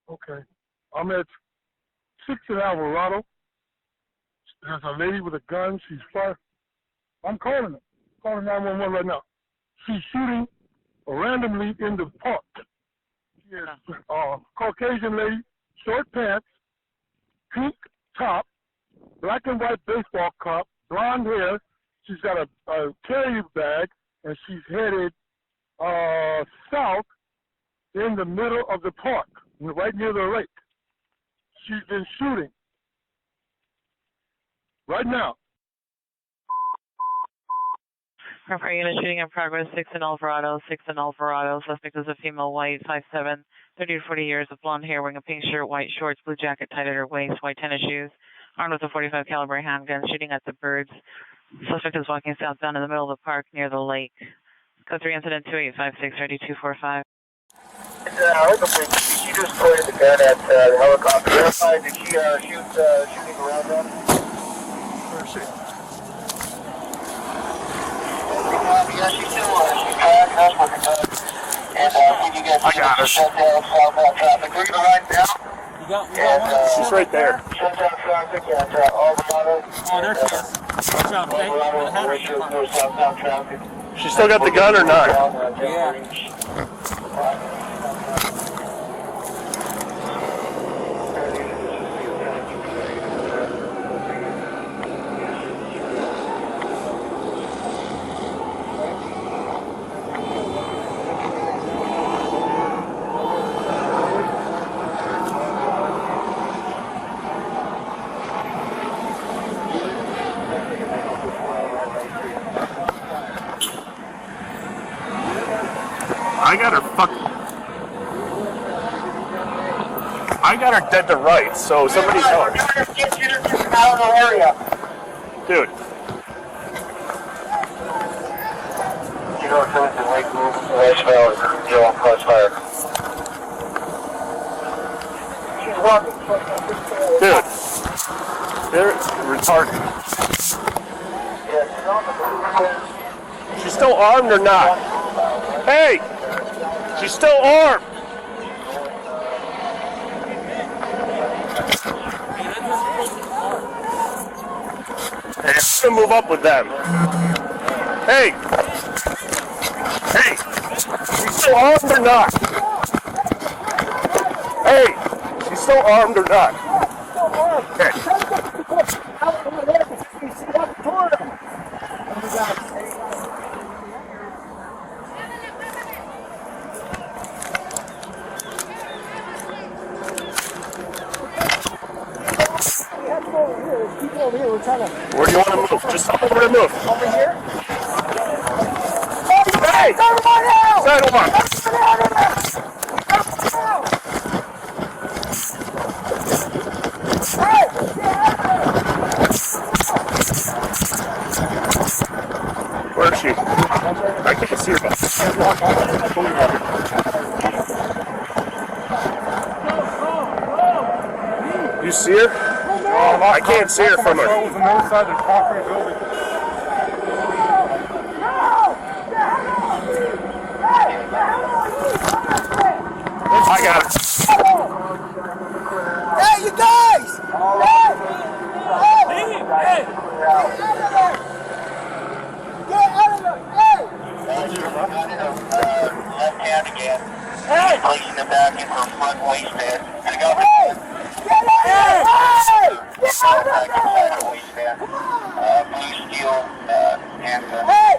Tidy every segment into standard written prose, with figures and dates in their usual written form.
Okay. I'm at 6 in Alvarado. There's a lady with a gun. She's fired. I'm calling it. Calling 911 right now. She's shooting randomly in the park. She is Caucasian lady, short pants, pink top, black and white baseball cap, blonde hair. She's got a carry bag, and she's headed south in the middle of the park, right near the lake. She's been shooting right now. Are unit shooting in progress, 6 in Alvarado. Suspect is a female, white, 5'7", 30 to 40 years, with blonde hair, wearing a pink shirt, white shorts, blue jacket tied at her waist, white tennis shoes, armed with a .45 caliber handgun, shooting at the birds. Suspect is walking southbound in the middle of the park near the lake. Code 3 incident 2856-3245. She just pointed the gun at the helicopter. Verified, did she shooting around them? Where is she? Yeah, she's I got her. Shut down southbound traffic. We're going to ride now. You got one? She's right there. Shut down traffic at Alvarado. Oh, there she is. Watch out, okay? Southbound traffic. She still got the gun or not? Yeah. I got her dead to rights, so somebody tell her. Get you out of the area. Dude. You know, it's the lake move. Westbound, you're on crossfire. She's walking. Dude. They're retarded. Yeah, she's on the move. She's still armed or not? Hey! She's still armed! Hey, I'm gonna move up with them. Hey! Hey! She's still armed or not? Hey! She's still armed or not? Okay. Where do you want to move? Just tell me where to move. Over here? Hey! Everyone out! Settle on. Where is she? I can't see her. You see her? I can't see her from her. On the north side of the concrete building. I got it. Hey, you guys! Hey! Get out of there! Hey! Left hand again. Hey! Placing it back in her front waistband. Hey! Get out of there! Hey! Get out of there! Waistband. Blue steel handgun. Hey!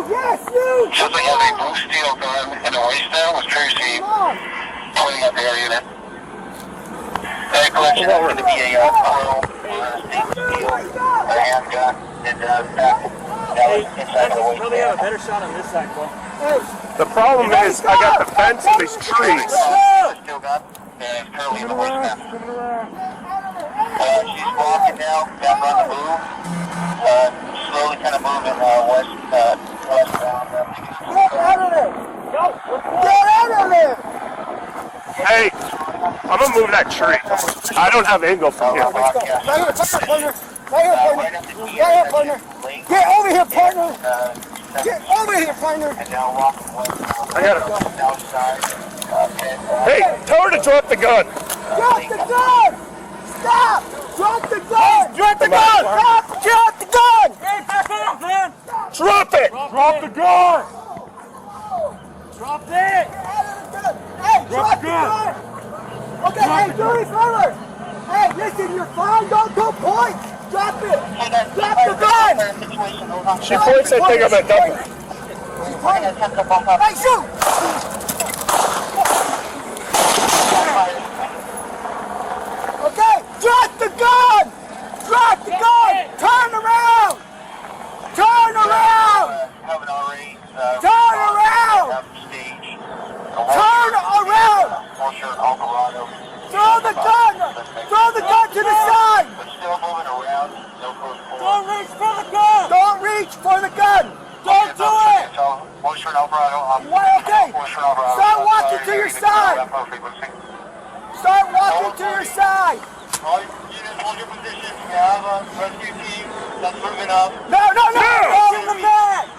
Yes, you! Shows we have a blue steel gun in the waistband with Tracy pointing at the area then. That collection is going to be a pearl, steel, handgun, and back. That was inside of the waistband. Probably have a better shot on this side, Paul. The problem is, I got the fence and these trees. Steel gun, and it's currently in the waistband. She's walking now, back on the move. Slowly kind of moving westbound. Get out of there! Get out of there! Hey, I'm gonna move that tree. I don't have angle from here. Right here, partner. Get over here, partner. Get over here, partner. And now walking westbound. I got it. Outside. Hey, tell her to drop the gun. Drop the gun! Stop! Drop the gun! Drop the gun! Stop! Drop the gun! Hey, back off, man! Drop it! Drop the gun! Drop it! Hey, drop the gun! Okay, hey, do me a favor! Hey, listen, you're fine, don't point! Drop it! Drop the gun! She points that thing, I'm gonna dump her. She's pointing. Hey, shoot! Okay, drop the gun! Drop the gun! Turn around! Turn around! Turn around! Turn around! Throw the gun! Throw the gun to the side! Don't reach for the gun! Don't reach for the gun! Don't do it! Well, okay, start walking to your side! Start walking to your side! All units, hold your position. We have a rescue team that's moving up. No! Go in the back!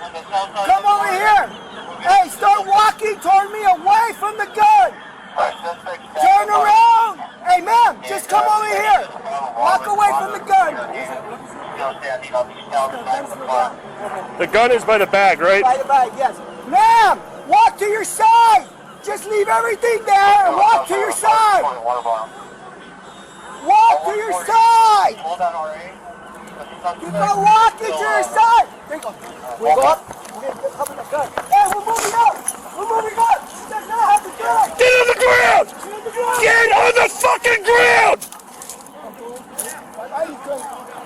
Come over here! Hey, start walking toward me away from the gun! Turn around! Hey, ma'am, just come over here! Walk away from the gun! The gun is by the bag, right? By the bag, yes. Ma'am, walk to your side! Just leave everything there and walk to your side! Walk to your side! Keep on walking to your side! There you go. We'll go up. We're going to cover the gun. Hey, we're moving up! We're moving up! She does not have the gun! Get on the ground! Get on the fucking ground!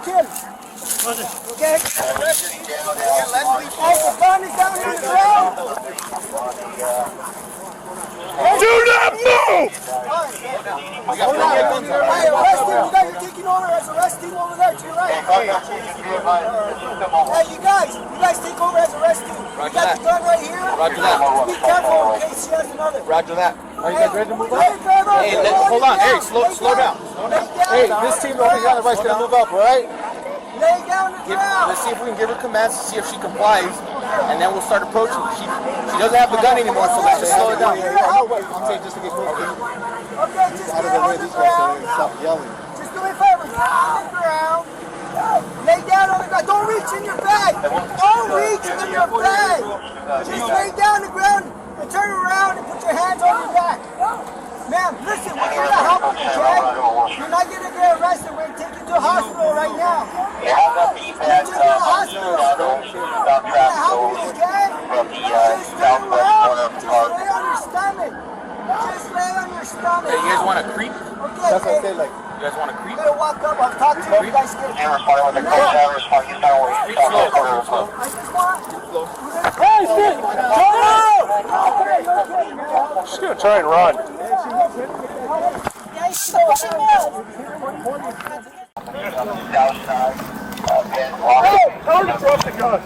Kim. Okay? Hey, the gun is down here on the ground! Do not move! Hey, arrest him! You guys are taking over as arrest team over there to your right. Hey, you guys take over as arrest team. You got the gun right here. Roger that. Be careful in case she has another. Roger that. Are you guys ready to move up? Hey, Hold on. Hey, slow down. Hey, this team over here on the right's gonna move up, all right? Lay down the ground. Let's see if we can give her commands to see if she complies, and then we'll start approaching. She doesn't have the gun anymore, so let's just slow it down. I'm saying just to get close. Okay, just lay on the ground. Stop yelling. Just do me a favor. Lay on the ground. Lay down on the ground. Don't reach in your bag. Don't reach in your bag. Just lay down on the ground and turn around and put your hands on your back. Ma'am, listen, we're here to help you, okay? You're not going to get arrested. We're going to take you to a hospital right now. You have that Take feedback you to a hospital. We're going to help you, okay? from the Just turn southwest corner around. of the Just park. lay on your stomach. Just lay on your stomach. Hey, you guys want to creep? Okay, That's what I hey, said, like, you guys want to creep? I'm going to walk up. I'll talk to you. You guys get it. You're responding with a code, you're responding, you're not worried. Southwest corner of the park. I just want... Hey, shit! Come on! She's gonna try and run. South side, Ben Hey, Tell her to drop the gun.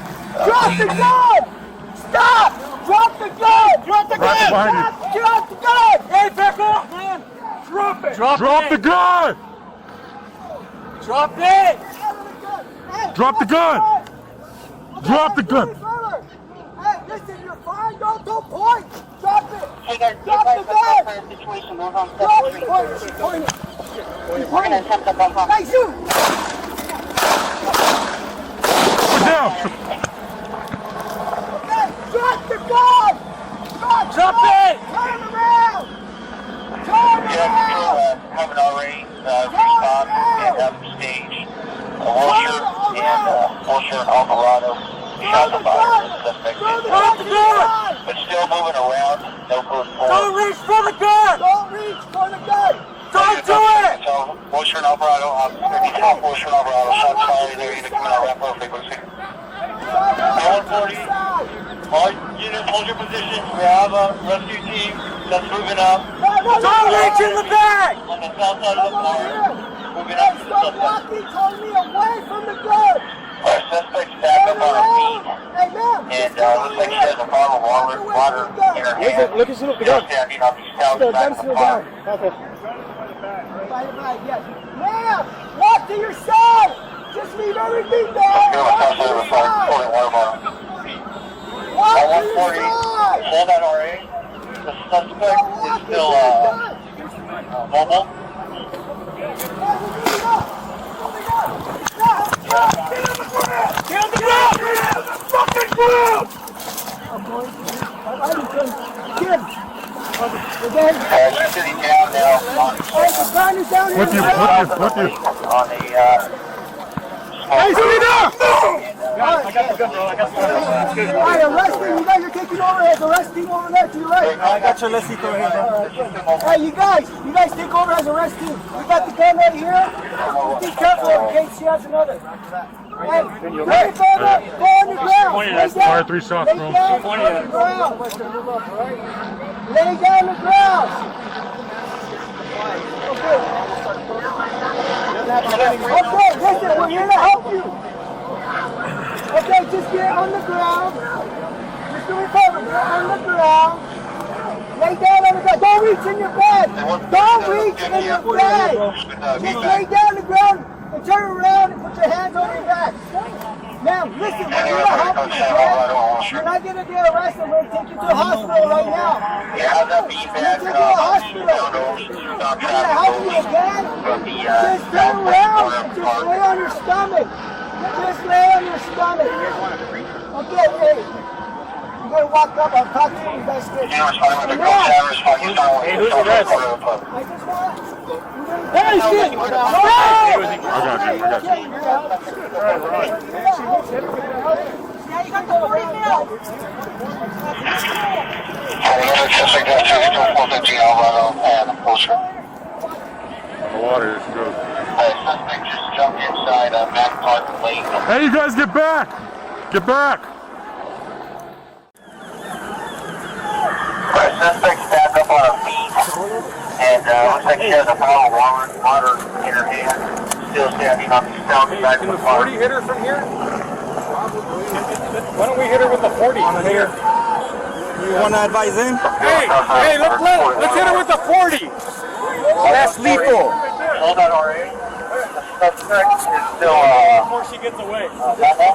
drop the gun! Stop! Drop the gun! Drop the Right gun! behind you. Stop! Drop the gun! Hey, back off, man! Drop it. Drop the gun. Drop it! Hey, Drop the gun. Okay, Drop the hey, gun. Hey, listen, you're fine. Don't point. Drop it. Hey guys, Drop the gun. situation goes on Drop it. She's pointing. We're gonna attempt to bump up. Hey, shoot! Put down. Okay, drop the gun! Drop it! Turn around! Turn Yeah, around! haven't already respond and stage Wilshire and Alvarado shot the fire. Suspect Drop the gun! but still moving around. No code Don't reach for the gun! Don't reach for the gun! Don't do it! So Wilshire and Alvarado, Wilshire and Alvarado shot fire. They're either coming out ramp or frequency. 140. All units, hold your position. We have a rescue team that's moving up Don't reach in the bag! on the south side of the park. Moving up to the Stop suspect. walking toward me away from the gun! Our suspect's back up on her feet. Hey, ma'am! And looks like she has a bottle of water in her hand. Look at the gun. Standing on the south side of the park. By the bag, yes. Ma'am! Walk to your side! Just leave everything there! Let's go Walk south to side of your the park, side! pulling water bottle. Walk to your 140. side! Hold on, RA. The suspect is still mobile. Get on the ground! Fucking ground! She's sitting down now on the Hey, sit down! I got the gun, bro. I got the gun. Alright, arrest him. You guys are taking over as arrest team over there to your right. I got your lessito here, bro. Hey, you guys take over as arrest team. We got the gun right here. Be careful in case she has another. Hey, ready for that? Go on the ground. Lay down. R3 soft, Lay bro. down on the ground. Lay down on the ground. Okay, listen, we're here to help you. Okay, just get on the ground. Just do it for me. Get on the ground. Lay down on the ground. Don't reach in your bed. Don't reach in your bed. Just lay down on the ground and turn around and put your hands on your back. Ma'am, listen, we're here to help you, okay? You're not going to get arrested. We're going to take you to the hospital right now. Yeah, that beat We're going to take you to the hospital. We're going to help you again. Just turn around. Just lay on your stomach. Just lay on your stomach. Okay, hey. You're going to walk up. I'll talk to you. You guys get Hey, who's the rest? I just want... Hey, shit! I got you. Yeah, you got the 40 mil. The water is good. Suspect just jumped inside MacArthur Lake. Hey, you guys, get back! Get back! Suspect's back up on her feet, and looks like she has a bottle of water in her hand. Still standing on the side of the car. 40 hit her from here? Why don't we hit her with the 40 from here? You want to advise him? Hey, let's hit her with the 40. That's lethal. Hold on, already. The suspect is still Before she gets away. mobile.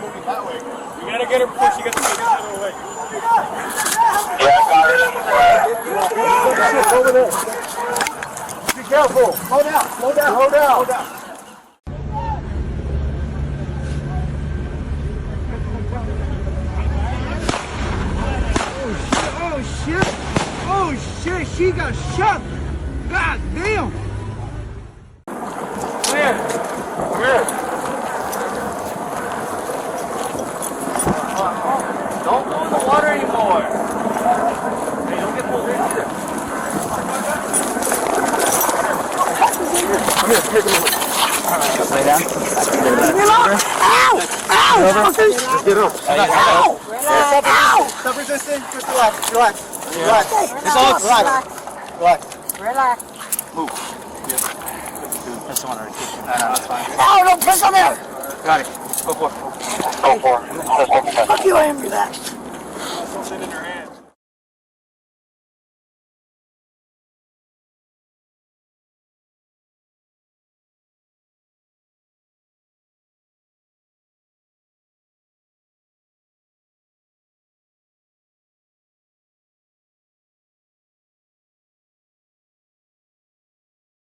You gotta get her before she gets away. Yeah, I got her. Over there. Be careful. Hold down. Hold down. Hold down. Hold down. Oh shit, she got shot. God damn. Come here. Don't go in the water anymore. Hey, don't get pulled in either. Come here. Lay down. Ow! Ow! Fuckers! Just get up. Ow! Ow! Self-resistant. Just relax. It's all relax. Move. That's the one right there. No, that's fine. Ow! Don't piss on there! Got it. Go for it. Go for it. Fuck you, I am relaxed.